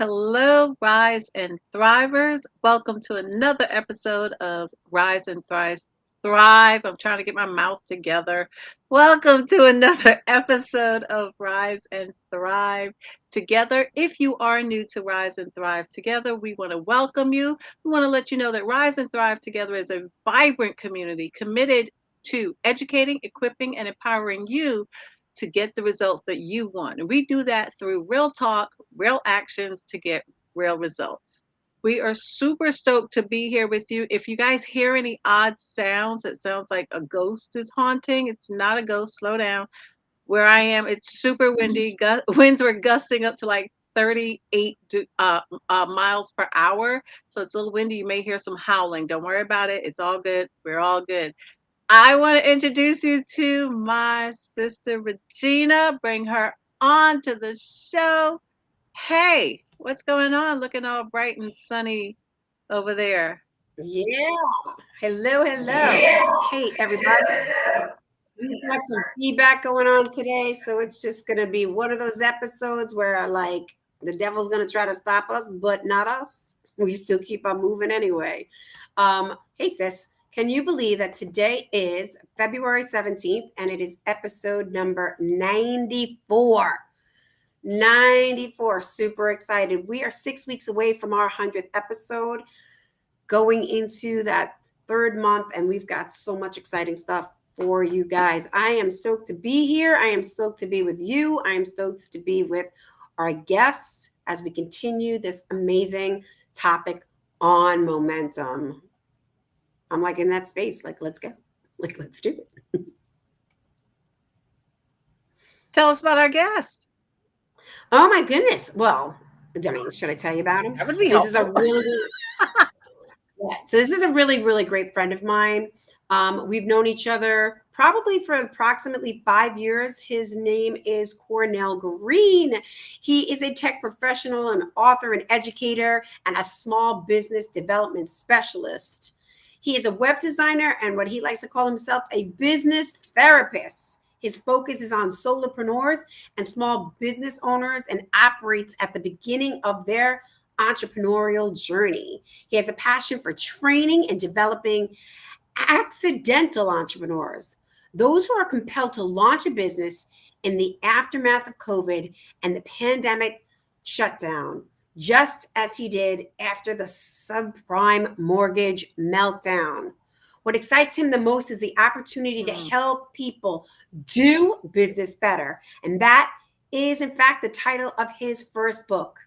Hello, Rise and Thrivers. Welcome to another episode of Rise and Thrive. I'm trying to get my mouth together. Welcome to another episode of Rise and Thrive Together. If you are new to Rise and Thrive Together, we want to welcome you. We want to let you know that Rise and Thrive Together is a vibrant community committed to educating, equipping, and empowering you to get the results that you want. And we do that through real talk, real actions to get real results. We are super stoked to be here with you. If you guys hear any odd sounds, it sounds like a ghost is haunting. It's not a ghost. Slow down. Where I am, it's super windy. Winds were gusting up to like 38 miles per hour. So it's a little windy. You may hear some howling. Don't worry about it. It's all good. We're all good. I want to introduce you to my sister Regina. Bring her on to the show. Hey, what's going on? Looking all bright and sunny over there. Yeah. Hello, hello. Hey, everybody. We've got some feedback going on today, so it's just going to be one of those episodes where, like, the devil's going to try to stop us, but not us. We still keep on moving anyway. Hey, sis, can you believe that today is February 17th and it is episode number 94? 94. Super excited. We are 6 weeks away from our 100th episode, going into that third month, and we've got so much exciting stuff for you guys. I am stoked to be here. I am stoked to be with you. I am stoked to be with our guests as we continue this amazing topic on momentum. I'm like in that space, like, let's go. Like, let's do it. Tell us about our guest. Oh my goodness. Well, I mean, should I tell you about him? That would be This is a helpful. really Yeah. So this is a really, really great friend of mine. We've known each other probably for approximately 5 years. His name is Cornell Green. He is a tech professional, an author, an educator, and a small business development specialist. He is a web designer and what he likes to call himself a business therapist. His focus is on solopreneurs and small business owners and operates at the beginning of their entrepreneurial journey. He has a passion for training and developing accidental entrepreneurs, those who are compelled to launch a business in the aftermath of COVID and the pandemic shutdown, just as he did after the subprime mortgage meltdown. What excites him the most is the opportunity to help people do business better. And that is, in fact, the title of his first book.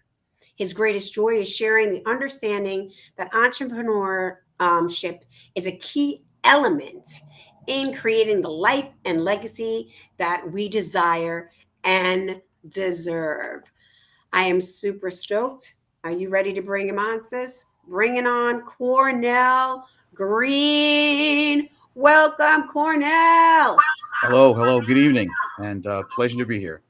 His greatest joy is sharing the understanding that entrepreneurship is a key element in creating the life and legacy that we desire and deserve. I am super stoked. Are you ready to bring him on, sis? Bring it on, Cornell Green. Welcome, Cornell. Hello, good evening, and pleasure to be here.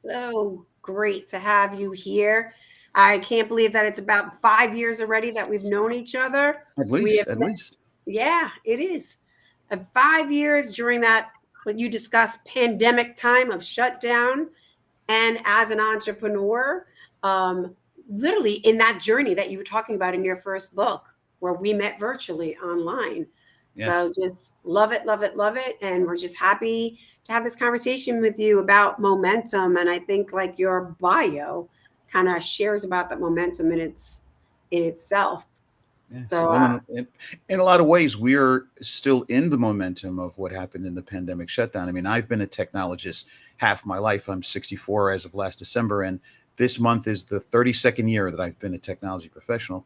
So great to have you here. I can't believe that it's about 5 years already that we've known each other. At We least, have at least. Yeah, it is. 5 years during that, what you discussed, pandemic time of shutdown. And as an entrepreneur, um, literally in that journey that you were talking about in your first book, where we met virtually online. Yes. So just love it, love it, love it. And we're just happy to have this conversation with you about momentum. And I think like your bio kind of shares about the momentum in itself. Yes. So Well, in a lot of ways, we're still in the momentum of what happened in the pandemic shutdown. I mean, I've been a technologist half my life. I'm 64 as of last December, and this month is the 32nd year that I've been a technology professional.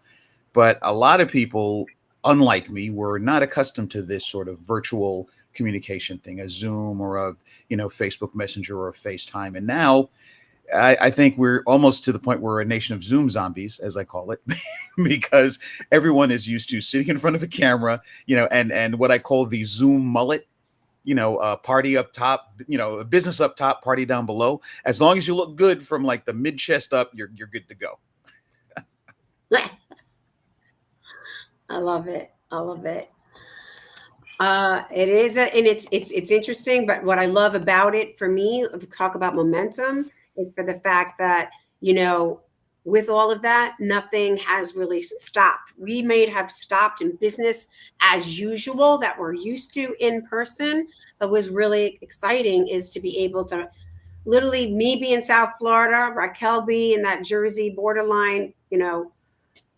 But a lot of people, unlike me, were not accustomed to this sort of virtual communication thing, a Zoom or a Facebook Messenger or a FaceTime. And now I think we're almost to the point where we're a nation of Zoom zombies, as I call it, because everyone is used to sitting in front of a camera, and what I call the Zoom mullet, party up top, business up top, party down below. As long as you look good from like the mid chest up, you're good to go. I love it. I love it. It is, and it's interesting. But what I love about it, for me, to talk about momentum, is for the fact that you know, with all of that, nothing has really stopped. We may have stopped in business as usual that we're used to in person, but was really exciting is to be able to literally me be in South Florida, Raquel be in that Jersey borderline,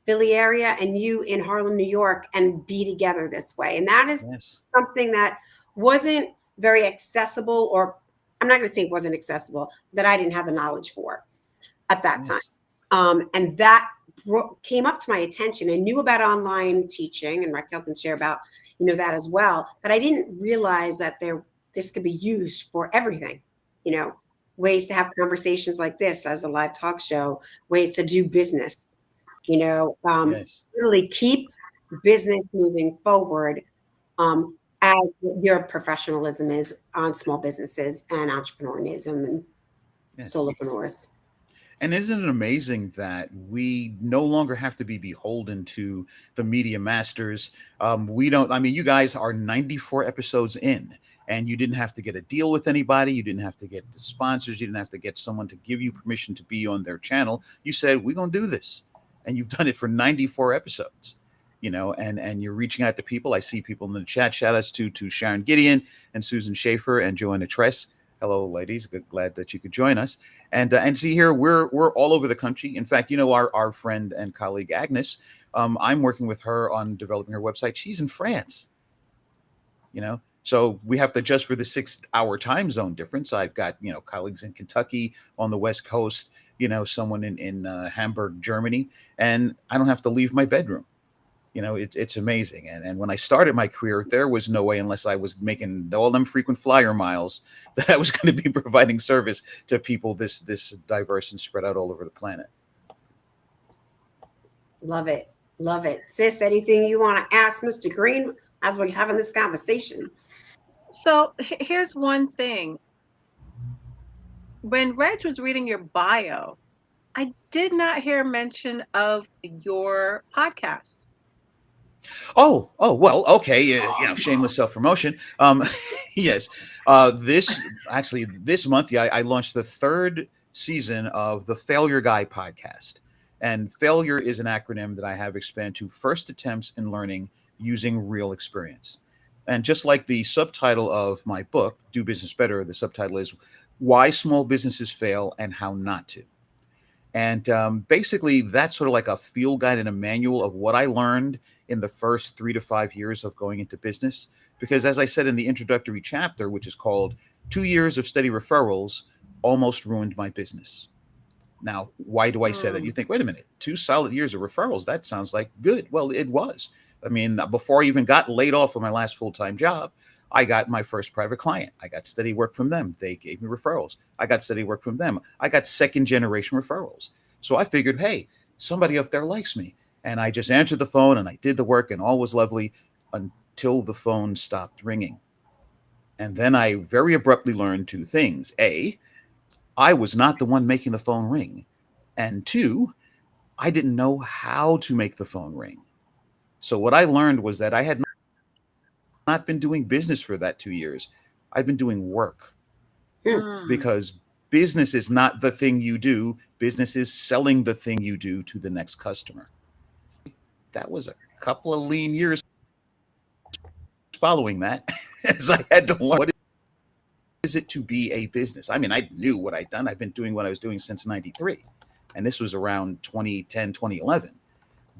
Philly area, and you in Harlem, New York, and be together this way. And that is Yes. something that wasn't very accessible, or I'm not going to say it wasn't accessible, that I didn't have the knowledge for at that time. Yes. And that came up to my attention. I knew about online teaching, and Raquel can share about that as well. But I didn't realize that this could be used for everything. You know, ways to have conversations like this as a live talk show, ways to do business. Yes. Really keep business moving forward. As your professionalism is on small businesses and entrepreneurism and Yes. solopreneurs. And isn't it amazing that we no longer have to be beholden to the media masters? We don't, I mean, you guys are 94 episodes in, and you didn't have to get a deal with anybody. You didn't have to get the sponsors. You didn't have to get someone to give you permission to be on their channel. You said, we're going to do this. And you've done it for 94 episodes. And you're reaching out to people. I see people in the chat. Shout outs to Sharon Gideon and Susan Schaefer and Joanna Tress. Hello, ladies. Glad that you could join us. And see here, we're all over the country. In fact, our friend and colleague Agnes, I'm working with her on developing her website. She's in France. So we have to adjust for the 6-hour time zone difference. I've got colleagues in Kentucky on the West Coast. Someone in Hamburg, Germany, and I don't have to leave my bedroom. It's amazing. And when I started my career, there was no way, unless I was making all them frequent flyer miles, that I was going to be providing service to people this diverse and spread out all over the planet. Love it. Love it. Sis, anything you want to ask Mr. Green as we're having this conversation? So here's one thing. When Reg was reading your bio, I did not hear mention of your podcast. Oh, well, okay. Shameless self promotion. Yes. This month, yeah, I launched the 3rd season of the Failure Guy podcast. And failure is an acronym that I have expanded to first attempts in learning using real experience. And just like the subtitle of my book, Do Business Better, the subtitle is Why Small Businesses Fail and How Not to. And basically, that's sort of like a field guide and a manual of what I learned in the first 3 to 5 years of going into business. Because as I said in the introductory chapter, which is called 2 Years of Steady Referrals Almost Ruined My Business. Now, why do I say that? You think, wait a minute, 2 solid years of referrals, that sounds like good. Well, it was. I mean, before I even got laid off from my last full-time job, I got my first private client. I got steady work from them. They gave me referrals. I got steady work from them. I got second generation referrals. So I figured, hey, somebody up there likes me. And I just answered the phone and I did the work and all was lovely until the phone stopped ringing. And then I very abruptly learned 2 things. A, I was not the one making the phone ring. And 2, I didn't know how to make the phone ring. So what I learned was that I had not been doing business for that 2 years. I've been doing work. Because business is not the thing you do. Business is selling the thing you do to the next customer. That was a couple of lean years following that, as I had to learn what is it to be a business. I mean, I knew what I'd done. I've been doing what I was doing since 93. And this was around 2010, 2011.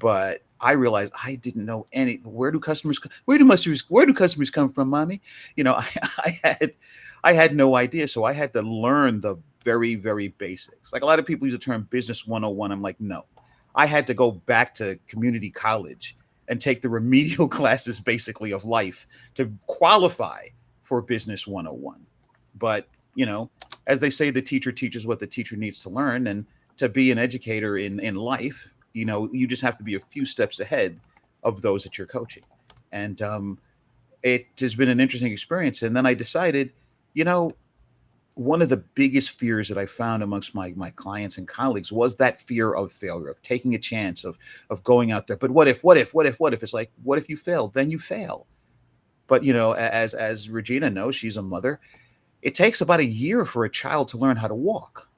But I realized I didn't know where do customers come from, mommy? I had no idea. So I had to learn the very, very basics. Like a lot of people use the term business 101. I'm like, no. I had to go back to community college and take the remedial classes basically of life to qualify for business 101. But, as they say, the teacher teaches what the teacher needs to learn. And to be an educator in life, you just have to be a few steps ahead of those that you're coaching. And it has been an interesting experience. And then I decided, one of the biggest fears that I found amongst my clients and colleagues was that fear of failure, of taking a chance, of going out there. But what if? It's like, what if you fail? Then you fail. But, as Regina knows, she's a mother. It takes about a year for a child to learn how to walk.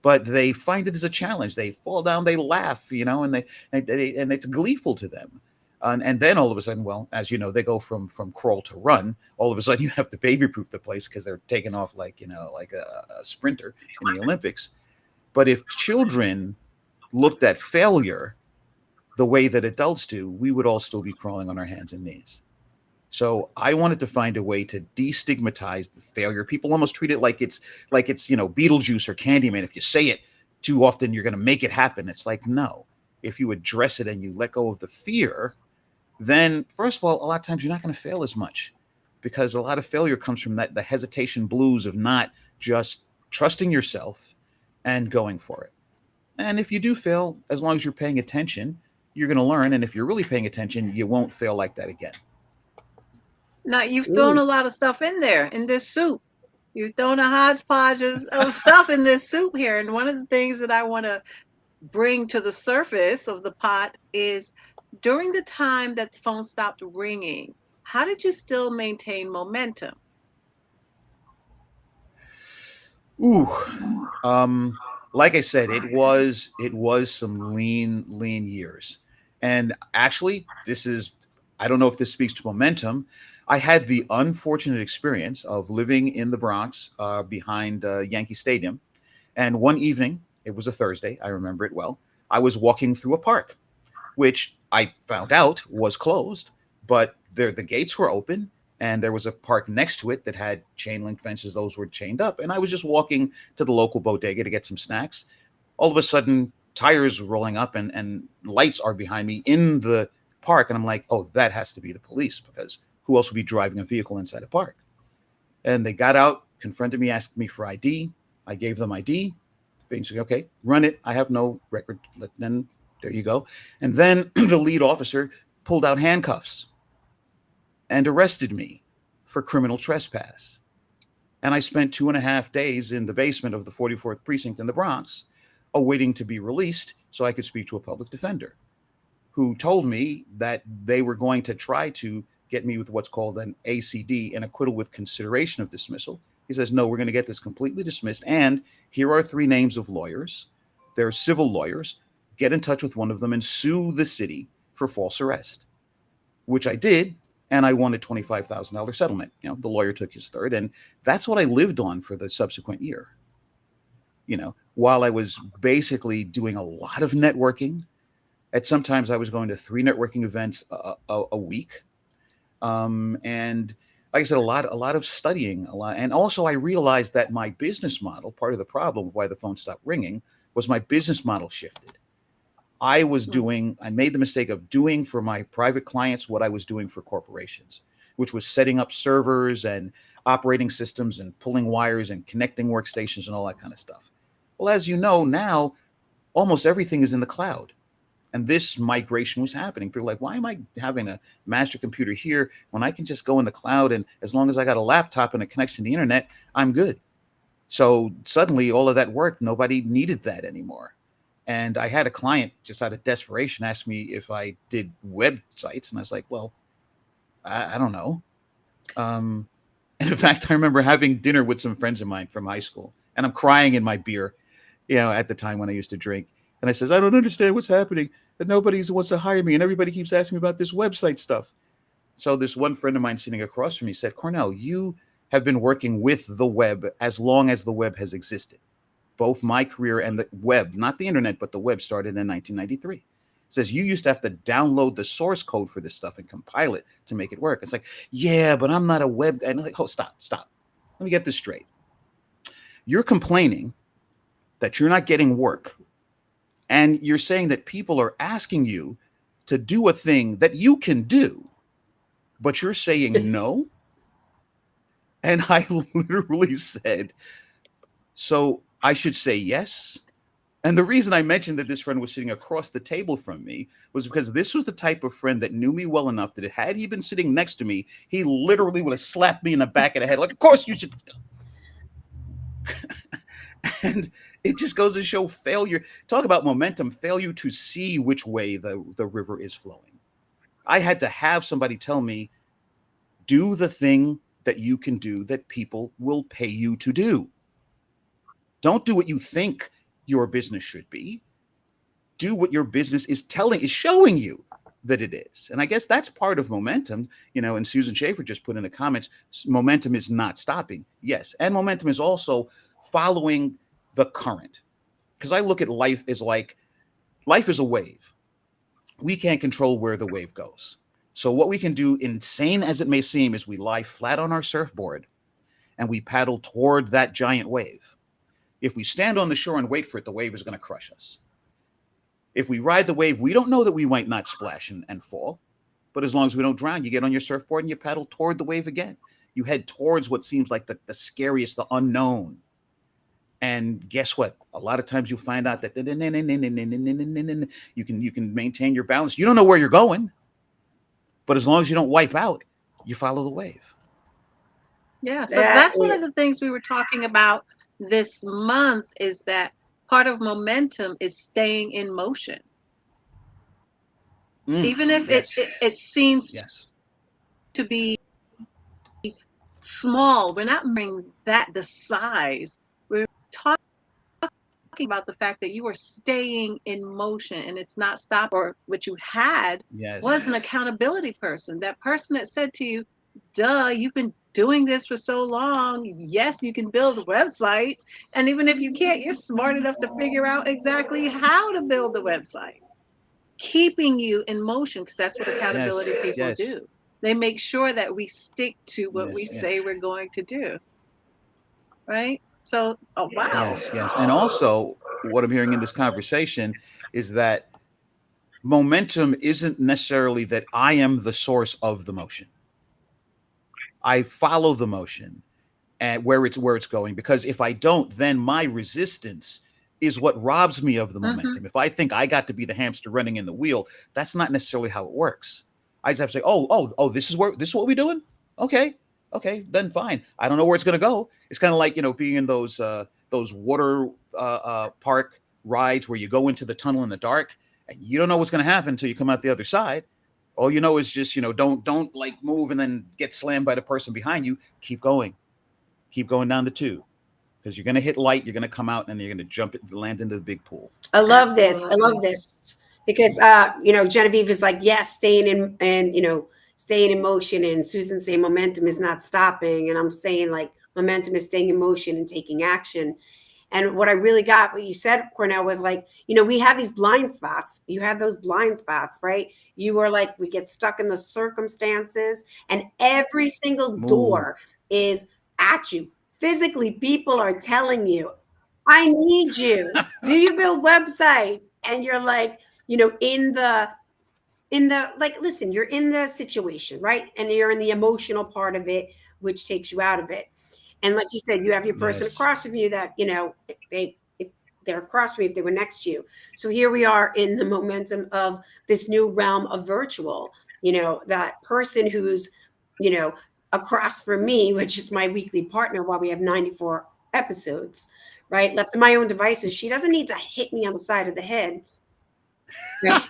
but they find it as a challenge. They fall down, they laugh, and it's gleeful to them. And then all of a sudden, well, as you know, they go from crawl to run. All of a sudden, you have to baby proof the place because they're taking off like like a sprinter in the Olympics. But if children looked at failure the way that adults do, we would all still be crawling on our hands and knees. So I wanted to find a way to destigmatize the failure. People almost treat it like it's Beetlejuice or Candyman. If you say it too often, you're going to make it happen. It's like, no. If you address it and you let go of the fear, then first of all, a lot of times you're not going to fail as much, because a lot of failure comes from the hesitation blues of not just trusting yourself and going for it. And if you do fail, as long as you're paying attention, you're going to learn. And if you're really paying attention, you won't fail like that again. Now, you've thrown Ooh. a lot of stuff in there in this soup. You've thrown a hodgepodge of stuff in this soup here. And one of the things that I want to bring to the surface of the pot is, during the time that the phone stopped ringing, how did you still maintain momentum? Ooh, um, like I said, it was some lean years, and actually, I don't know if this speaks to momentum. I had the unfortunate experience of living in the Bronx, behind Yankee Stadium, and one evening, it was a Thursday, I remember it well. I was walking through a park, which I found out was closed, but the gates were open, and there was a park next to it that had chain link fences. Those were chained up, and I was just walking to the local bodega to get some snacks. All of a sudden, tires rolling up, and lights are behind me in the park, and I'm like, oh, that has to be the police, because who else would be driving a vehicle inside a park? And they got out, confronted me, asked me for ID. I gave them ID. They said, okay, run it. I have no record. Then there you go. And then the lead officer pulled out handcuffs and arrested me for criminal trespass. And I spent 2.5 days in the basement of the 44th precinct in the Bronx, awaiting to be released so I could speak to a public defender, who told me that they were going to try to get me with what's called an ACD, an acquittal with consideration of dismissal. He says, no, we're going to get this completely dismissed. And here are 3 names of lawyers. They're civil lawyers. Get in touch with one of them and sue the city for false arrest, which I did. And I won a $25,000 settlement. The lawyer took his third. And that's what I lived on for the subsequent year. While I was basically doing a lot of networking, at sometimes I was going to 3 networking events a week. And like I said, a lot of studying, and also I realized that my business model, part of the problem of why the phone stopped ringing, was my business model shifted. I made the mistake of doing for my private clients what I was doing for corporations, which was setting up servers and operating systems and pulling wires and connecting workstations and all that kind of stuff. Well, as you know, now almost everything is in the cloud. And this migration was happening. People were like, why am I having a master computer here when I can just go in the cloud, and as long as I got a laptop and a connection to the internet, I'm good. So suddenly all of that worked. Nobody needed that anymore. And I had a client just out of desperation ask me if I did websites. And I was like, well, I don't know. Um, and in fact, I remember having dinner with some friends of mine from high school, and I'm crying in my beer, at the time when I used to drink. And I says, I don't understand what's happening. That nobody wants to hire me, and everybody keeps asking me about this website stuff. So this one friend of mine sitting across from me said, Cornell, you have been working with the web as long as the web has existed. Both my career and the web, not the internet, but the web, started in 1993. Says you used to have to download the source code for this stuff and compile it to make it work. It's like, yeah, but I'm not a web guy. And I'm like, oh, stop. Let me get this straight. You're complaining that you're not getting work, and you're saying that people are asking you to do a thing that you can do, but you're saying no. And I literally said, so I should say yes. And the reason I mentioned that this friend was sitting across the table from me was because this was the type of friend that knew me well enough that had he been sitting next to me, he literally would have slapped me in the back of the head. Like, of course you should. And it just goes to show failure. Talk about momentum, failure to see which way the river is flowing. I had to have somebody tell me, do the thing that you can do that people will pay you to do. Don't do what you think your business should be. Do what your business is showing you that it is. And I guess that's part of momentum, and Susan Schaefer just put in the comments, momentum is not stopping. Yes. And momentum is also following the current. Because I look at life as like life is a wave. We can't control where the wave goes. So what we can do, insane as it may seem, is we lie flat on our surfboard and we paddle toward that giant wave. If we stand on the shore and wait for it, the wave is going to crush us. If we ride the wave, we don't know that we might not splash and fall. But as long as we don't drown, you get on your surfboard and you paddle toward the wave again. You head towards what seems like the scariest, the unknown. And guess what? A lot of times you find out that you can maintain your balance. You don't know where you're going, but as long as you don't wipe out, you follow the wave. Yeah, so that's one of the things we were talking about this month, is that part of momentum is staying in motion. Even if it seems to be small, we're not measuring that the size. We're talking about the fact that you are staying in motion and it's not stopped. Or what you had was an accountability person. That person that said to you, duh, you've been doing this for so long. Yes, you can build websites. And even if you can't, you're smart enough to figure out exactly how to build the website. Keeping you in motion, because that's what accountability people do. They make sure that we stick to what we say we're going to do. Right? So, oh, wow. Yes. And also, what I'm hearing in this conversation is that momentum isn't necessarily that I am the source of the motion. I follow the motion and where it's going, because if I don't, then my resistance is what robs me of the momentum. If I think I got to be the hamster running in the wheel, that's not necessarily how it works. I just have to say, oh, this is what we're doing. Okay, then fine. I don't know where it's going to go. It's kind of like, being in those water park rides where you go into the tunnel in the dark and you don't know what's going to happen until you come out the other side. All you know is just, don't like move and then get slammed by the person behind you. Keep going down the tube, because you're going to hit light. You're going to come out and you're going to land into the big pool. I love this. Because, Genevieve is like, yes, staying in motion, and Susan saying momentum is not stopping. And I'm saying like momentum is staying in motion and taking action. And what I really got, what you said, Cornell, was like, we have these blind spots. You have those blind spots, right? You are like, we get stuck in the circumstances, and every single door is at you. Physically, people are telling you, I need you. Do you build websites? And you're like, in the like, listen, you're in the situation, right? And you're in the emotional part of it, which takes you out of it. And like you said, you have your person across from you that, if they're across from you, if they were next to you. So here we are in the momentum of this new realm of virtual, that person who's, across from me, which is my weekly partner, while we have 94 episodes, right? Left to my own devices. She doesn't need to hit me on the side of the head. Right?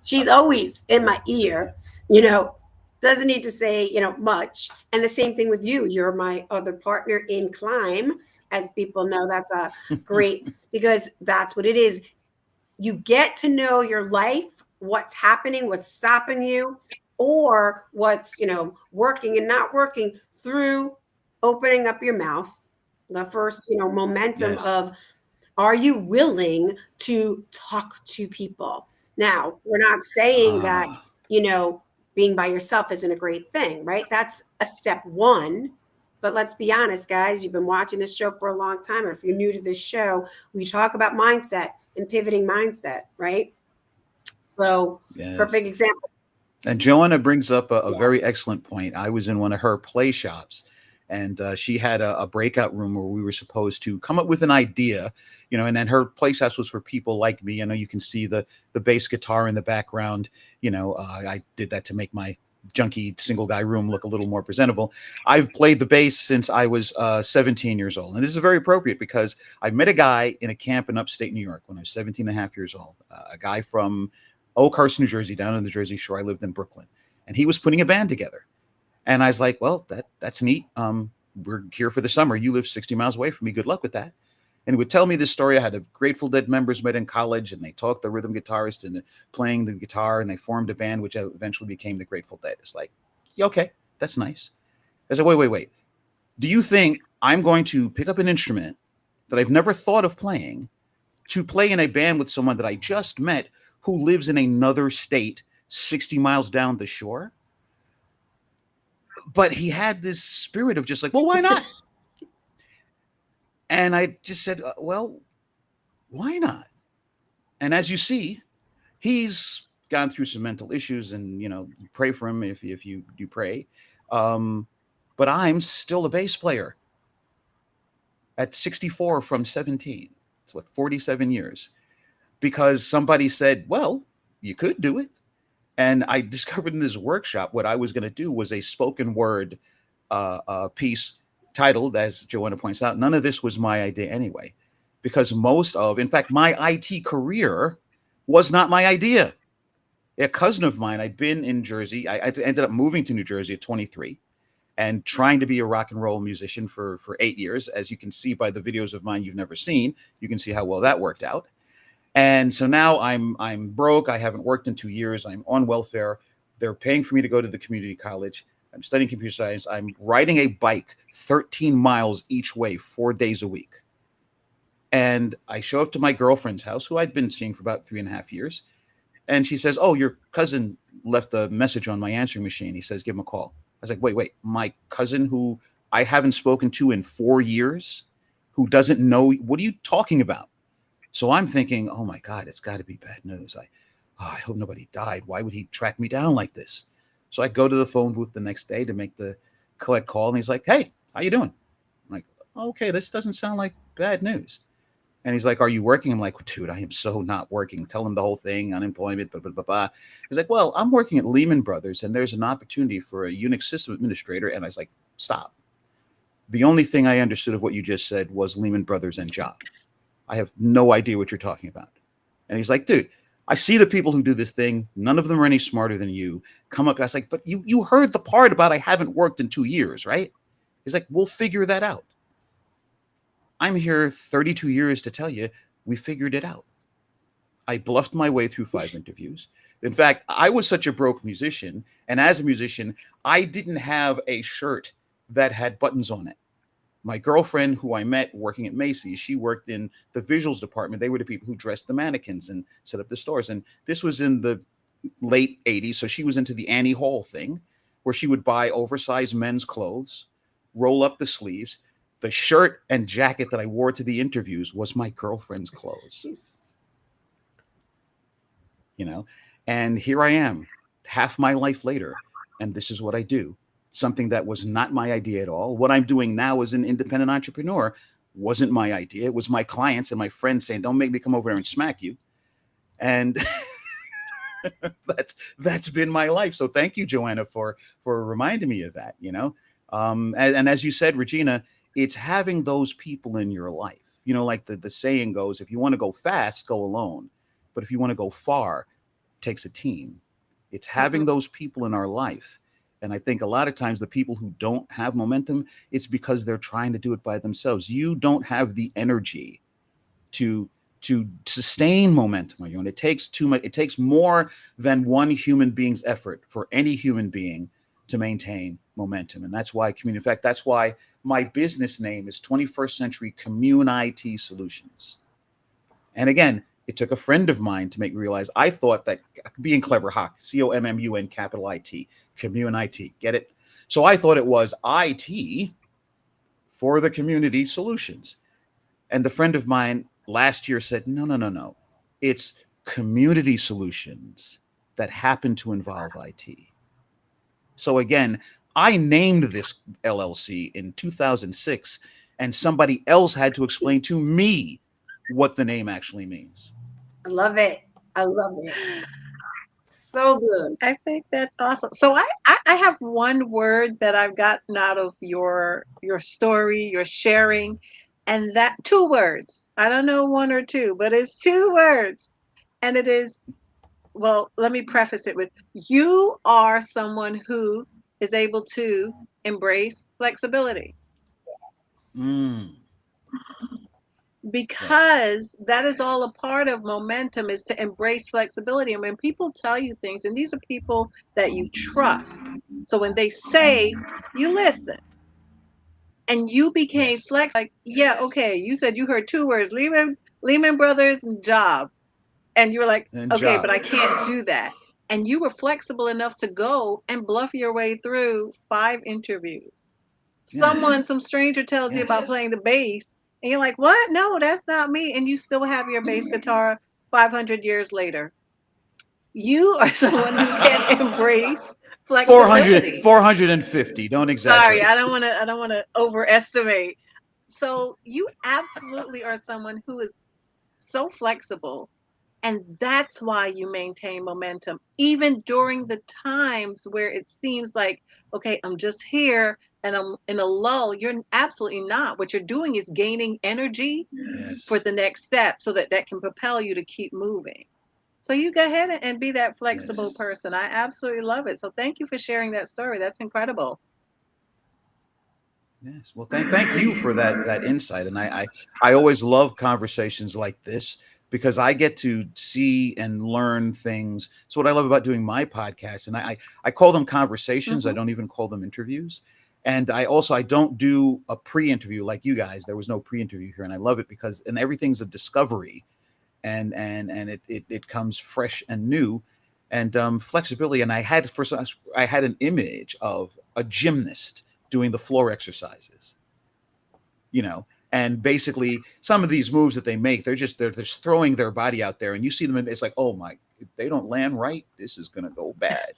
She's always in my ear, doesn't need to say, much. And the same thing with you. You're my other partner in climb. As people know, that's a great, because that's what it is. You get to know your life, what's happening, what's stopping you, or what's, working and not working, through opening up your mouth. The first, momentum of, are you willing to talk to people? Now, we're not saying that, being by yourself isn't a great thing, right? That's a step one. But let's be honest, guys, you've been watching this show for a long time. Or if you're new to this show, we talk about mindset and pivoting mindset, right? So, perfect example. And Joanna brings up a very excellent point. I was in one of her play shops, and she had a breakout room where we were supposed to come up with an idea, and then her play shops was for people like me. I know you can see the bass guitar in the background. I did that to make my junky single guy room look a little more presentable. I've played the bass since I was 17 years old. And this is very appropriate because I met a guy in a camp in upstate New York when I was 17 and a half years old, a guy from Oakhurst, New Jersey, down on the Jersey Shore. I lived in Brooklyn, and he was putting a band together. And I was like, well, that's neat. We're here for the summer. You live 60 miles away from me. Good luck with that. And he would tell me this story. I had the Grateful Dead members met in college, and they taught the rhythm guitarist and playing the guitar, and they formed a band, which eventually became the Grateful Dead. It's like, yeah, okay, that's nice. I said, wait, wait, wait. Do you think I'm going to pick up an instrument that I've never thought of playing to play in a band with someone that I just met who lives in another state 60 miles down the shore? But he had this spirit of just like, well, why not? And I just said, well, why not? And as you see, he's gone through some mental issues, and pray for him if you do pray. Um, but I'm still a bass player at 64 from 17. It's what, 47 years, because somebody said, well, you could do it. And I discovered in this workshop what I was going to do was a spoken word piece titled, as Joanna points out, none of this was my idea anyway, because in fact, my IT career was not my idea. A cousin of mine, I'd been in Jersey. I ended up moving to New Jersey at 23 and trying to be a rock and roll musician for 8 years. As you can see by the videos of mine you've never seen, you can see how well that worked out. And so now I'm broke. I haven't worked in 2 years. I'm on welfare. They're paying for me to go to the community college. I'm studying computer science. I'm riding a bike 13 miles each way, 4 days a week. And I show up to my girlfriend's house, who I'd been seeing for about 3.5 years. And she says, oh, your cousin left a message on my answering machine. He says, give him a call. I was like, wait, my cousin who I haven't spoken to in 4 years, who doesn't know, what are you talking about? So I'm thinking, oh my God, it's got to be bad news. I hope nobody died. Why would he track me down like this? So I go to the phone booth the next day to make the collect call, and he's like, hey, how you doing? I'm like, okay, this doesn't sound like bad news. And he's like, are you working? I'm like, dude, I am so not working. Tell him the whole thing, unemployment, blah, blah, blah, blah. He's like, well, I'm working at Lehman Brothers, and there's an opportunity for a Unix system administrator. And I was like, stop. The only thing I understood of what you just said was Lehman Brothers and job. I have no idea what you're talking about. And he's like, dude, I see the people who do this thing. None of them are any smarter than you. Come up. I was like, but you heard the part about I haven't worked in 2 years, right? He's like, we'll figure that out. I'm here 32 years to tell you we figured it out. I bluffed my way through 5 interviews. In fact, I was such a broke musician. And as a musician, I didn't have a shirt that had buttons on it. My girlfriend, who I met working at Macy's, she worked in the visuals department. They were the people who dressed the mannequins and set up the stores. And this was in the late 80s. So she was into the Annie Hall thing, where she would buy oversized men's clothes, roll up the sleeves. The shirt and jacket that I wore to the interviews was my girlfriend's clothes. And here I am, half my life later, and this is what I do. Something that was not my idea at all. What I'm doing now as an independent entrepreneur wasn't my idea. It was my clients and my friends saying, don't make me come over there and smack you. And that's been my life. So thank you, Joanna, for reminding me of that. And as you said, Regina, it's having those people in your life. Like the saying goes, if you want to go fast, go alone. But if you want to go far, it takes a team. It's having those people in our life. And I think a lot of times the people who don't have momentum, it's because they're trying to do it by themselves. You don't have the energy to sustain momentum on your own. It takes too much. It takes more than one human being's effort for any human being to maintain momentum. And that's why in fact, that's why my business name is 21st Century Commune IT Solutions. And again, it took a friend of mine to make me realize I thought that being clever, COMMUN capital IT, Commune IT, get it? So I thought it was IT for the community solutions. And the friend of mine last year said, no. It's community solutions that happen to involve IT. So again, I named this LLC in 2006, and somebody else had to explain to me what the name actually means. I love it. I love it. So good. I think that's awesome. So I have one word that I've gotten out of your story, your sharing, and that two words. I don't know one or two, but it's two words. And it is, well, let me preface it with you are someone who is able to embrace flexibility. Mm. Yes. because that is all a part of momentum, is to embrace flexibility. And when people tell you things, and these are people that you trust, so when they say, you listen. And you became Yes. flexible, like, yeah, okay, you said you heard two words, Lehman Brothers and job. And you were like, And okay, but job. I can't do that. And you were flexible enough to go and bluff your way through 5 interviews. Yes. Some stranger tells you Yes. about playing the bass, and you're like, what? No, that's not me. And you still have your bass guitar 500 years later. You are someone who can embrace 400, flexibility. 450. Don't Sorry, exaggerate. I don't want to overestimate. So you absolutely are someone who is so flexible, and that's why you maintain momentum even during the times where it seems like, okay, I'm just here and I'm in a lull. You're absolutely not. What you're doing is gaining energy for Yes. the next step so that that can propel you to keep moving. So you go ahead and be that flexible Yes. person. I absolutely love it. So thank you for sharing that story. That's incredible. Yes. Well, thank you for that insight. And I always love conversations like this because I get to see and learn things. So what I love about doing my podcast, and I call them conversations. I Hmm. don't even call them interviews. And I don't do a pre-interview like you guys. There was no pre-interview here, and I love it because and everything's a discovery, and it comes fresh and new, and flexibility. And I had an image of a gymnast doing the floor exercises, you know, and basically some of these moves that they make, they're just throwing their body out there, and you see them, and it's like, oh my, if they don't land right, this is gonna go bad.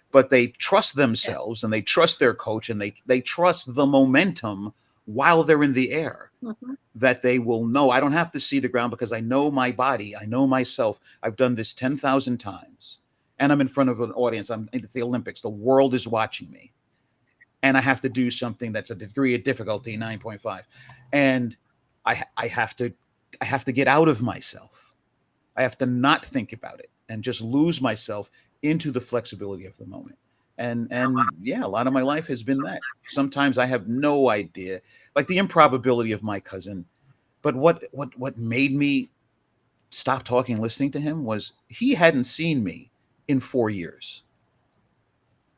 But they trust Yeah. themselves and they trust their coach and they trust the momentum while they're in the air, Hmm. that they will know. I don't have to see the ground because I know my body. I know myself. I've done this 10,000 times and I'm in front of an audience. I'm at the Olympics. The world is watching me and I have to do something that's a degree of difficulty, 9.5. And I have to, I have to get out of myself. I have to not think about it and just lose myself into the flexibility of the moment. And yeah, a lot of my life has been that. Sometimes I have no idea, like the improbability of my cousin. But what made me stop talking and listening to him was he hadn't seen me in 4 years.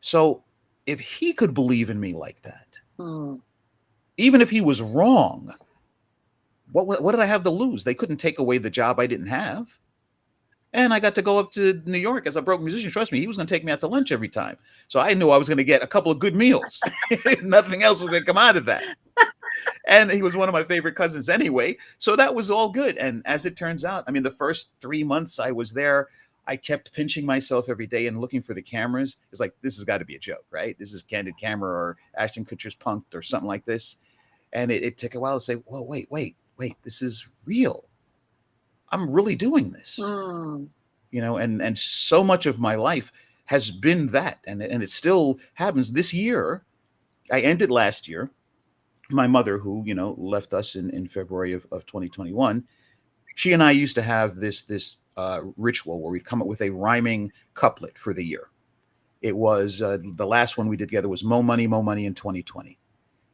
So if he could believe in me like that, Mm. even if he was wrong, what did I have to lose? They couldn't take away the job I didn't have. And I got to go up to New York as a broke musician. Trust me, he was going to take me out to lunch every time. So I knew I was going to get a couple of good meals. Nothing else was going to come out of that. And he was one of my favorite cousins anyway. So that was all good. And as it turns out, I mean, the first 3 months I was there, I kept pinching myself every day and looking for the cameras. It's like, this has got to be a joke, right? This is Candid Camera or Ashton Kutcher's Punked or something like this. And it took a while to say, well, wait, this is real. I'm really doing this, Mm. and so much of my life has been that, and it still happens this year. I ended last year. My mother, who left us in February of 2021, she and I used to have this ritual where we'd come up with a rhyming couplet for the year. It was the last one we did together was Mo Money in 2020,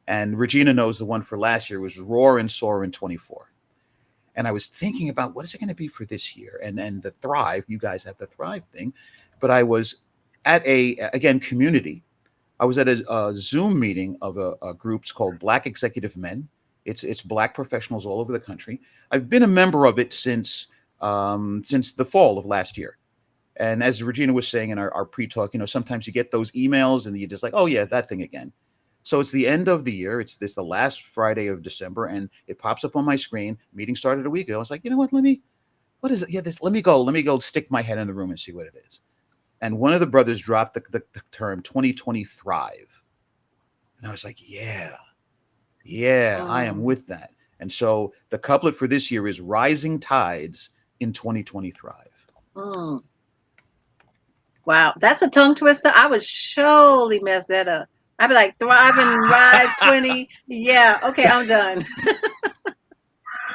and Regina knows the one for last year was Roar and Soar in 24. And I was thinking about what is it going to be for this year, and the Thrive. You guys have the Thrive thing, but I was at again community. I was at a Zoom meeting of a group called Black Executive Men. It's Black professionals all over the country. I've been a member of it since the fall of last year. And as Regina was saying in our pre-talk, sometimes you get those emails and you're just like, oh yeah, that thing again. So it's the end of the year. It's the last Friday of December, and it pops up on my screen. Meeting started a week ago. I was like, you know what? What is it? Yeah, this. Let me go stick my head in the room and see what it is. And one of the brothers dropped the term 2020 Thrive, and I was like, yeah, I am Mm. with that. And so the couplet for this year is Rising Tides in 2020 Thrive. Mm. Wow, that's a tongue twister. I would surely mess that up. I'd be like, thrive and rise 20. Yeah, okay, I'm done.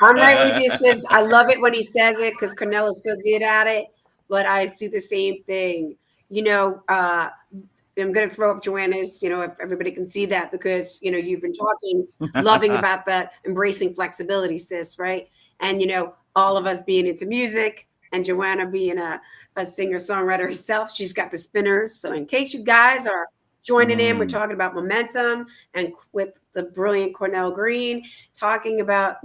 I'm right with you, sis. I love it when he says it because Cornell is so good at it. But I see the same thing. I'm going to throw up Joanna's, if everybody can see that, because, you've been talking, loving about that, embracing flexibility, sis, right? And, all of us being into music and Joanna being a singer-songwriter herself, she's got the spinners. So in case you guys are joining in, we're Mm. talking about momentum and with the brilliant Cornell Green, talking about,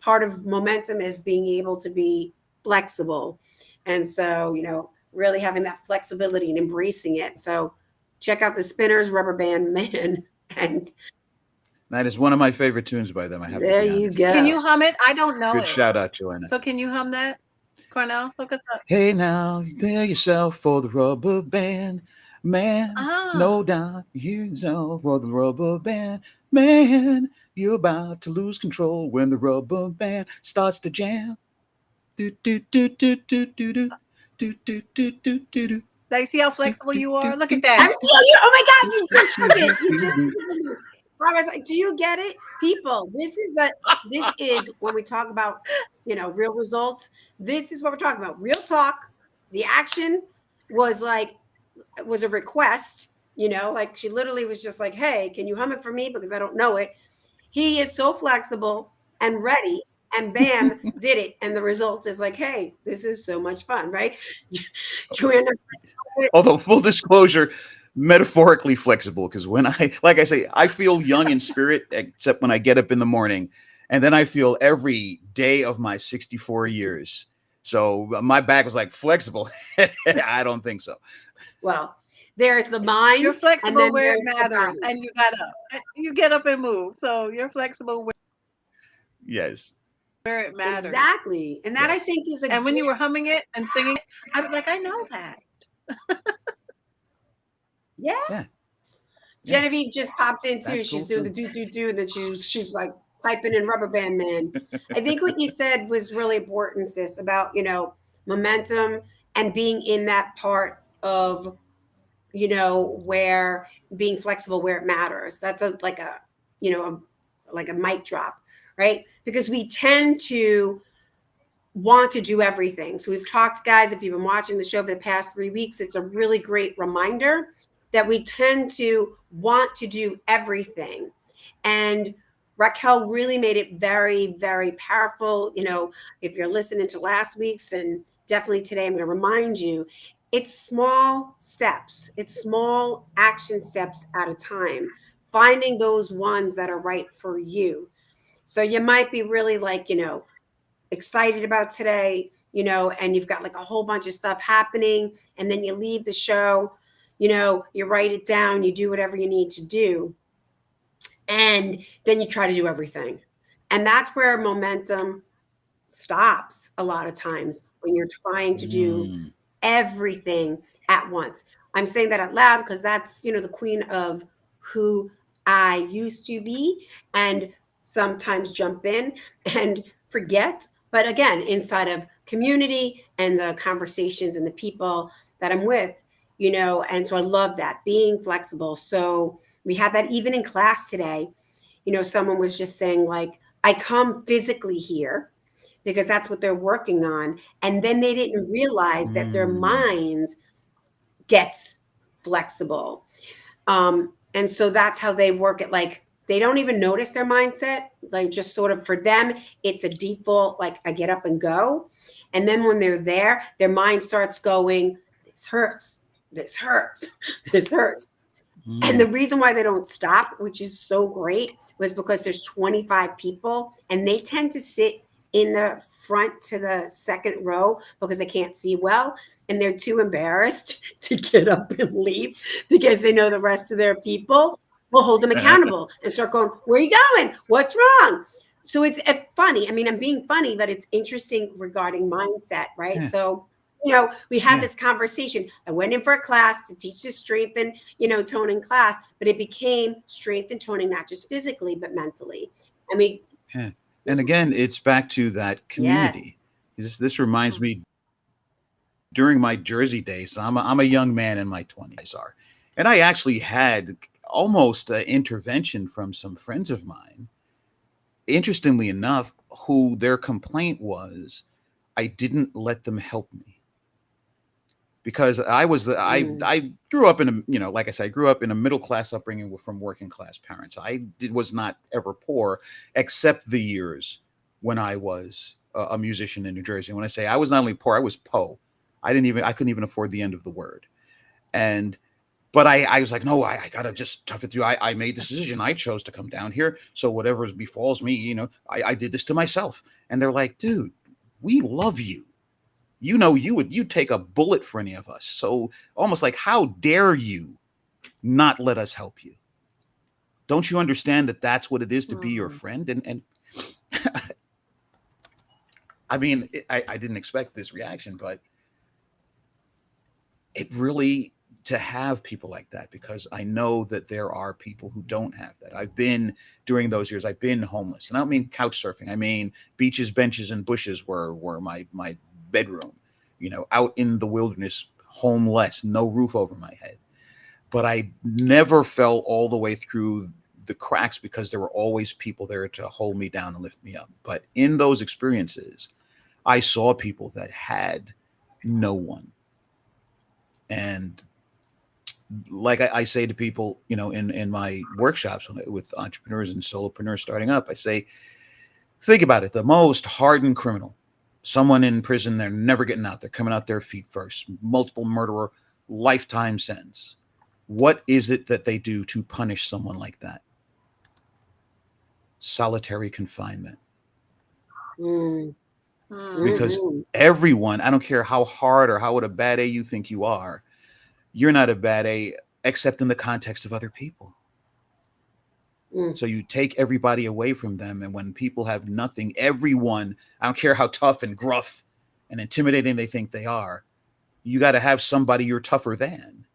part of momentum is being able to be flexible. And so, really having that flexibility and embracing it. So check out the Spinners Rubber Band Man. And That is one of my favorite tunes by them, I have to there be you honest. Can go. you hum it? I don't know Good it. shout out, Joanna. So can you hum that? Cornell, hook us up. Hey now, you hear yourself for the rubber band, man. Ah, No doubt, you hear yourself for the rubber band, man. You're about to lose control when the rubber band starts to jam. Do do do do do do do do do do do do do like see how do flexible do you are? Look do at that. Oh my God, you do just took do it. You just do. I was like, do you get it? People, this is when we talk about, real results. This is what we're talking about. Real talk. The action was like was a request, like she literally was just like, hey, can you hum it for me? Because I don't know it. He is so flexible and ready. And bam, did it. And the result is like, hey, this is so much fun, right? Joanna, Although full disclosure, metaphorically flexible, because when like I say, I feel young in spirit, except when I get up in the morning, and then I feel every day of my 64 years. So my back was like flexible. I don't think so. well, there's the You're mind, and flexible then where it there's the matters, body. and you got up. You get up and move. So you're flexible Yes, where it matters. Exactly. And that I yes, think is a And when you good, were humming it and singing it, I was like, I know that. yeah. yeah, yeah. Genevieve just popped in too. That's She's cool doing the too. do do do, and then she's like typing in Rubber Band Man. I think what you said was really important, sis, about momentum and being in that part of where being flexible where it matters. That's like a mic drop, right? Because we tend to want to do everything. So we've talked, guys, if you've been watching the show for the past 3 weeks, it's a really great reminder that we tend to want to do everything. And Raquel really made it very, very powerful. If you're listening to last week's and definitely today, I'm going to remind you it's small steps, it's small action steps at a time, finding those ones that are right for you. So you might be really like, excited about today, and you've got like a whole bunch of stuff happening, and then you leave the show, you write it down, you do whatever you need to do, and then you try to do everything. And that's where momentum stops a lot of times when you're trying to do Mm. everything at once. I'm saying that out loud because that's, the queen of who I used to be and sometimes jump in and forget. But again, inside of community and the conversations and the people that I'm with, and so I love that being flexible. So we had that even in class today. Someone was just saying, like, I come physically here because that's what they're working on. And then they didn't realize that their Mm. mind gets flexible. And so that's how they work it. Like they don't even notice their mindset. Like just sort of for them, it's a default, like I get up and go. And then when they're there, their mind starts going, this hurts, this hurts, this hurts. And the Mm. reason why they don't stop, which is so great, was because there's 25 people and they tend to sit in the front to the second row because they can't see well and they're too embarrassed to get up and leave because they know the rest of their people will hold them accountable and start going, where are you going? What's wrong? So it's funny. I mean, I'm being funny, but it's interesting regarding mindset, right? Yeah, So we had yeah. this conversation. I went in for a class to teach this strength and, toning class, but it became strength and toning, not just physically, but mentally. I mean, Yeah. And again, it's back to that yes. community. This reminds me during my Jersey days. I'm a young man in my 20s, are, and I actually had almost an intervention from some friends of mine. Interestingly enough, who their complaint was, I didn't let them help me because Mm, I grew up in a, like I said, I grew up in a middle class upbringing from working class parents. Was not ever poor except the years when I was a musician in New Jersey. When I say I was not only poor, I was po. I couldn't even afford the end of the word. And but I was like, no, I gotta just tough it through. I made this decision. I chose to come down here. So whatever befalls me, I did this to myself. And they're like, dude, we love you. You'd take a bullet for any of us. So almost like, how dare you not let us help you? Don't you understand that that's what it is to be your Mm. friend? And I mean, I didn't expect this reaction, but it really, to have people like that, because I know that there are people who don't have that. I've been, during those years, I've been homeless, and I don't mean couch surfing. I mean beaches, benches, and bushes were my bedroom. Out in the wilderness, homeless, no roof over my head. But I never fell all the way through the cracks because there were always people there to hold me down and lift me up. But in those experiences, I saw people that had no one. And like I say to people, in my workshops with entrepreneurs and solopreneurs starting up, I say, think about it. The most hardened criminal, someone in prison, they're never getting out. They're coming out their feet first. Multiple murderer, lifetime sentence. What is it that they do to punish someone like that? Solitary confinement. Mm. Mm. Because Mm-hmm. everyone, I don't care how hard or how what a bad A you think you are, you're not a bad A except in the context of other people. Mm. So you take everybody away from them. And when people have nothing, everyone, I don't care how tough and gruff and intimidating they think they are, you got to have somebody you're tougher than.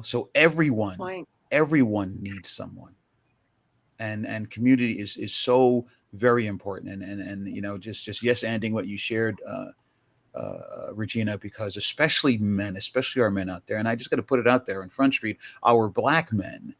So Good point. everyone needs someone. And community is so very important. And just yes ending what you shared, Regina, because especially men, especially our men out there, and I just got to put it out there in Front Street, our black men,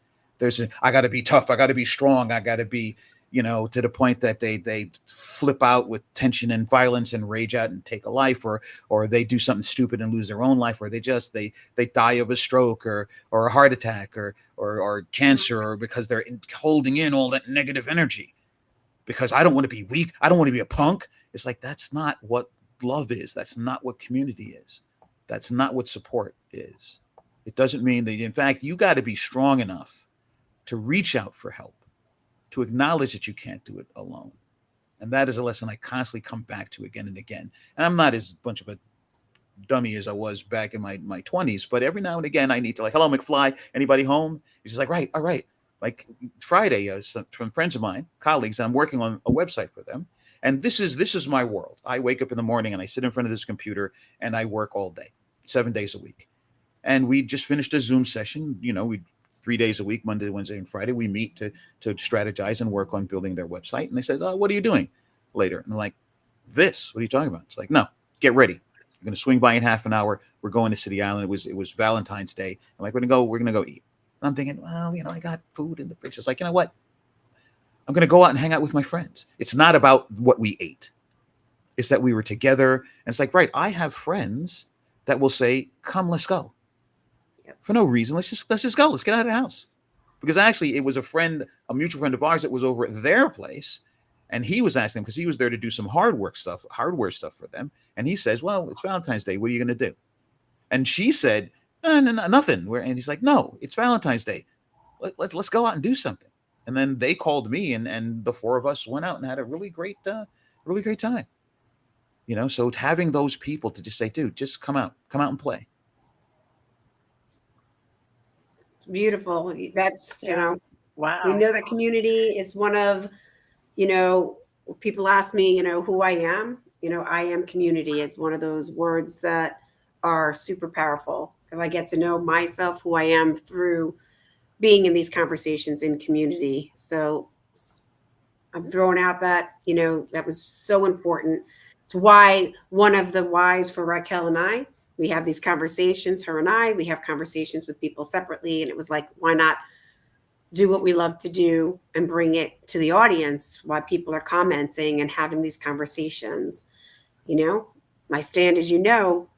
I got to be tough, I got to be strong, I got to be, to the point that they flip out with tension and violence and rage out and take a life, or they do something stupid and lose their own life, or they die of a stroke or a heart attack or cancer, or because they're holding in all that negative energy. Because I don't want to be weak, I don't want to be a punk. It's like, that's not what love is. That's not what community is. That's not what support is. It doesn't mean that, in fact, you got to be strong enough to reach out for help, to acknowledge that you can't do it alone. And that is a lesson I constantly come back to again and again. And I'm not as much of a dummy as I was back in my 20s, but every now and again I need to, like, hello, McFly, anybody home? He's just like, right, all right. Like Friday, from friends of mine, colleagues, I'm working on a website for them. And this is my world. I wake up in the morning and I sit in front of this computer and I work all day, 7 days a week. And we just finished a Zoom session. We 3 days a week, Monday, Wednesday, and Friday. We meet to strategize and work on building their website. And they said, "Oh, what are you doing later?" And I'm like, "This. What are you talking about?" It's like, "No, get ready. I'm going to swing by in half an hour. We're going to City Island. It was Valentine's Day. I'm like, we're gonna go eat." And I'm thinking, well, I got food in the fridge. It's like, you know what? I'm going to go out and hang out with my friends. It's not about what we ate. It's that we were together. And it's like, right, I have friends that will say, "Come, let's go." Yep. For no reason. Let's just go. Let's get out of the house. Because actually, it was a mutual friend of ours that was over at their place, and he was asking, because he was there to do some hardware stuff for them. And he says, "Well, it's Valentine's Day. What are you going to do?" And she said, no, no, nothing. And he's like, "No, it's Valentine's Day. Let's go out and do something." And then they called me, and the four of us went out and had a really great time. So having those people to just say, "Dude, just come out and play." It's beautiful. That's, Yeah. we Wow. know that community is one of, you know, people ask me, who I am. I am community is one of those words that are super powerful because I get to know myself, who I am through being in these conversations in community. So I'm throwing out that, that was so important. It's why one of the whys for Raquel and I, we have these conversations, her and I, we have conversations with people separately. And it was like, why not do what we love to do and bring it to the audience while people are commenting and having these conversations? You know, my stand, as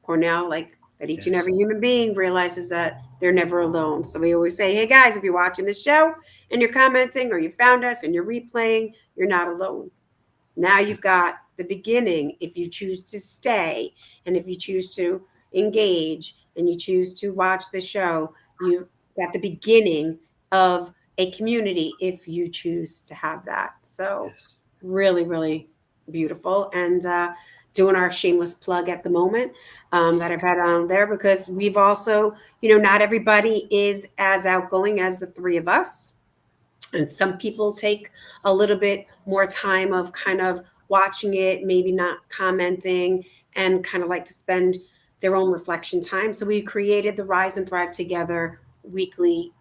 Cornell, like that each and Yes. every human being realizes that they're never alone. So we always say, hey guys, if you're watching this show and you're commenting or you found us and you're replaying, you're not alone. Now you've got the beginning if you choose to stay and if you choose to engage and you choose to watch the show, you've got the beginning of a community if you choose to have that. So Yes. really, really beautiful. And doing our shameless plug at the moment that I've had on there because we've also, not everybody is as outgoing as the three of us. And some people take a little bit more time of kind of watching it, maybe not commenting, and kind of like to spend their own reflection time. So we created the Rise and Thrive Together weekly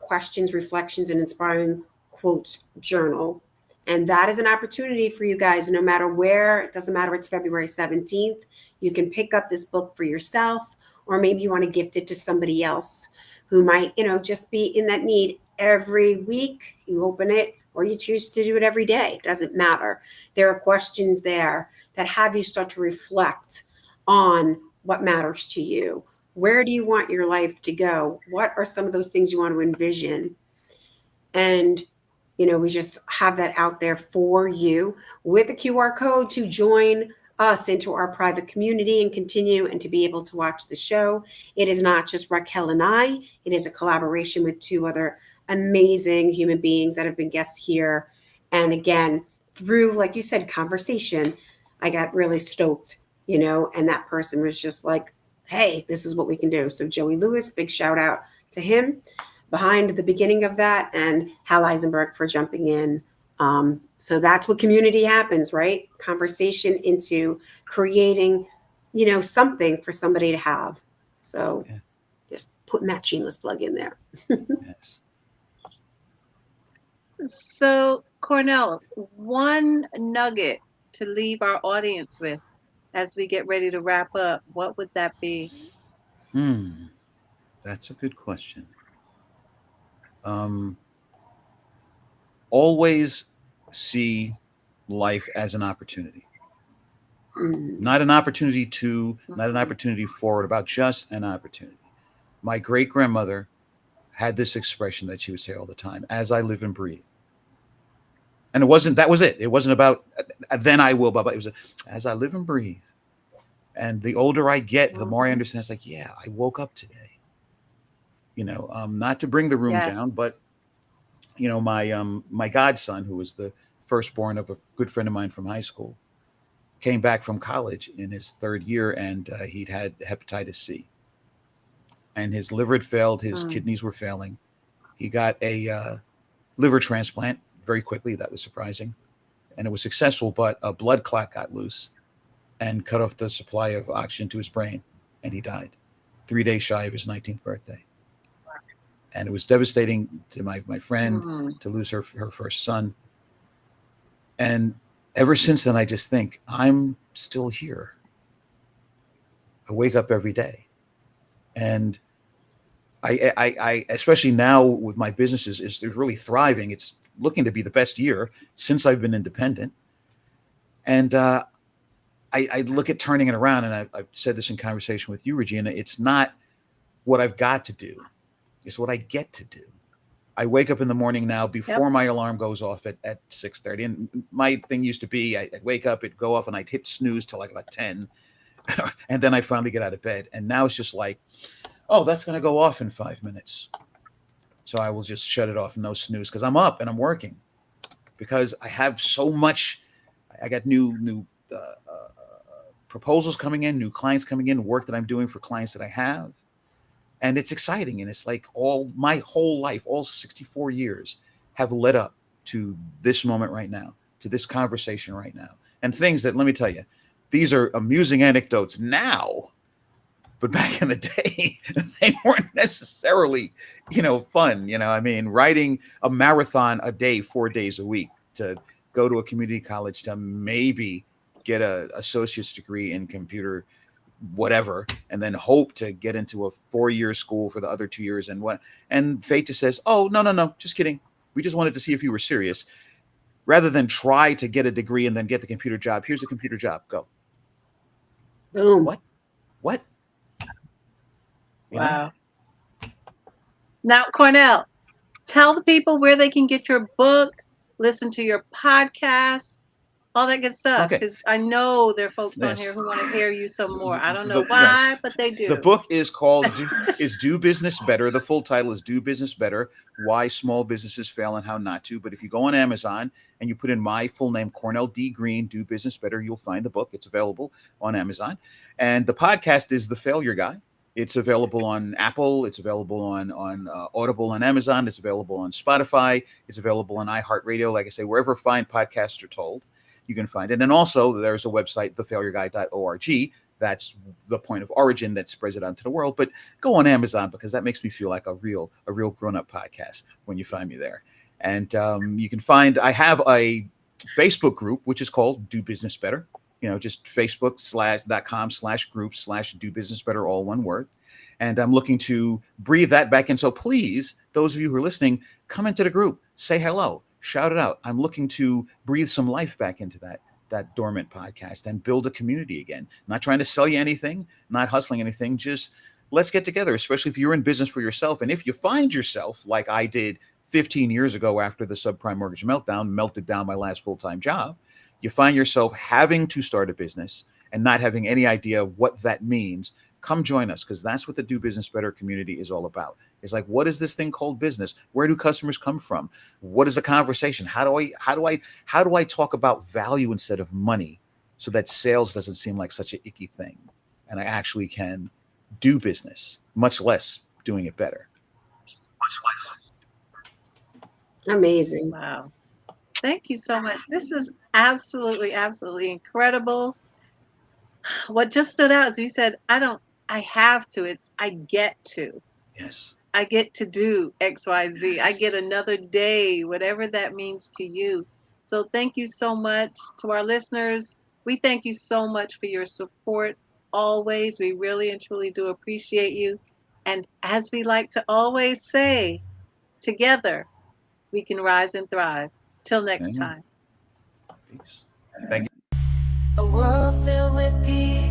questions, reflections, and inspiring quotes journal. And that is an opportunity for you guys, no matter where, it doesn't matter, it's February 17th. You can pick up this book for yourself, or maybe you want to gift it to somebody else who might, just be in that need. Every week you open it or you choose to do it every day. It doesn't matter. There are questions there that have you start to reflect on what matters to you. Where do you want your life to go? What are some of those things you want to envision? And we just have that out there for you with a QR code to join us into our private community and continue and to be able to watch the show. It is not just Raquel and I, it is a collaboration with two other amazing human beings that have been guests here. And again, through, like you said, conversation, I got really stoked, and that person was just like, hey, this is what we can do. So, Joey Lewis, big shout out to him behind the beginning of that, and Hal Eisenberg for jumping in. So that's what community happens, right? Conversation into creating, something for somebody to have. So Yeah. just putting that shameless plug in there. Yes. So, Cornell, one nugget to leave our audience with as we get ready to wrap up, what would that be? Hmm. That's a good question. Um, always see life as an opportunity, Mm. not an opportunity to, not an Mhm. opportunity forward, about just an opportunity. My great grandmother had this expression that she would say all the time: "As I live and breathe." And it wasn't, that was it. It wasn't about then I will, but it was as I live and breathe. And the older I get, the more I Mhm. understand. It's like, yeah, I woke up today. Not to bring the room Yes. down, but my godson, who was the firstborn of a good friend of mine from high school, came back from college in his third year, and he'd had hepatitis C, and his liver had failed, his Mm. kidneys were failing. He got a liver transplant very quickly. That was surprising, and it was successful. But a blood clot got loose and cut off the supply of oxygen to his brain, and he died 3 days shy of his 19th birthday. And it was devastating to my friend Mm. to lose her first son. And ever since then, I just think I'm still here. I wake up every day, and I especially now with my businesses is really thriving. It's looking to be the best year since I've been independent, and I look at turning it around. And I've said this in conversation with you, Regina. It's not what I've got to do; it's what I get to do. I wake up in the morning now Yep. before my alarm goes off at 6:30. And my thing used to be I'd wake up, it'd go off, and I'd hit snooze till like about 10. And then I'd finally get out of bed. And now it's just like, oh, that's going to go off in 5 minutes. So I will just shut it off, no snooze, because I'm up and I'm working. Because I have so much. I got new proposals coming in, new clients coming in, work that I'm doing for clients that I have. And it's exciting. And it's like all my whole life, all 64 years, have led up to this moment right now, to this conversation right now. And things that, let me tell you, these are amusing anecdotes now, but back in the day, they weren't necessarily, fun. I mean, writing a marathon a day, 4 days a week, to go to a community college to maybe get a associate's degree in computer whatever, and then hope to get into a 4 year school for the other 2 years. And fate just says, oh, no, no, no, just kidding, we just wanted to see if you were serious, rather than try to get a degree and then get the computer job. Here's a computer job, go. Boom. What? you know? Wow. Now, Cornell, tell the people where they can get your book, listen to your podcast, all that good stuff. Okay. Because I know there are folks on here Yes. who want to hear you some more. I don't know why, Yes. but they The do. book is called Do Business Better. The full title is Do Business Better: Why Small Businesses Fail and How Not to. But if you go on Amazon and you put in my full name, Cornell D. Green, Do Business Better, you'll find the book. It's available on Amazon. And the podcast is The Failure Guy. It's available on Apple. It's available on Audible on Amazon. It's available on Spotify. It's available on iHeartRadio. Like I say, wherever fine podcasts are told, you can find it. And also, there's a website, thefailureguy.org. That's the point of origin that spreads it out to the world. But go on Amazon, because that makes me feel like a real grown-up podcast when you find me there. And you can find, I have a Facebook group, which is called Do Business Better. Just facebook.com/group/do business better, all one word. And I'm looking to breathe that back in. So please, those of you who are listening, come into the group, say hello, shout it out. I'm looking to breathe some life back into that dormant podcast and build a community again. Not trying to sell you anything, not hustling anything. Just let's get together, especially if you're in business for yourself. And if you find yourself, like I did 15 years ago after the subprime mortgage meltdown, melted down my last full-time job, you find yourself having to start a business and not having any idea what that means, come join us, because that's what the Do Business Better community is all about. It's like, what is this thing called business? Where do customers come from? What is a conversation? How do I talk about value instead of money, so that sales doesn't seem like such an icky thing, and I actually can do business, much less doing it better. Amazing. Wow. Thank you so much. This is absolutely, absolutely incredible. What just stood out is you said, I have to. It's, I get to. Yes. I get to do XYZ. I get another day, whatever that means to you. So thank you so much to our listeners. We thank you so much for your support always. We really and truly do appreciate you. And as we like to always say, together we can rise and thrive. Till next Amen. time. Peace. Thank you. A world filled with peace.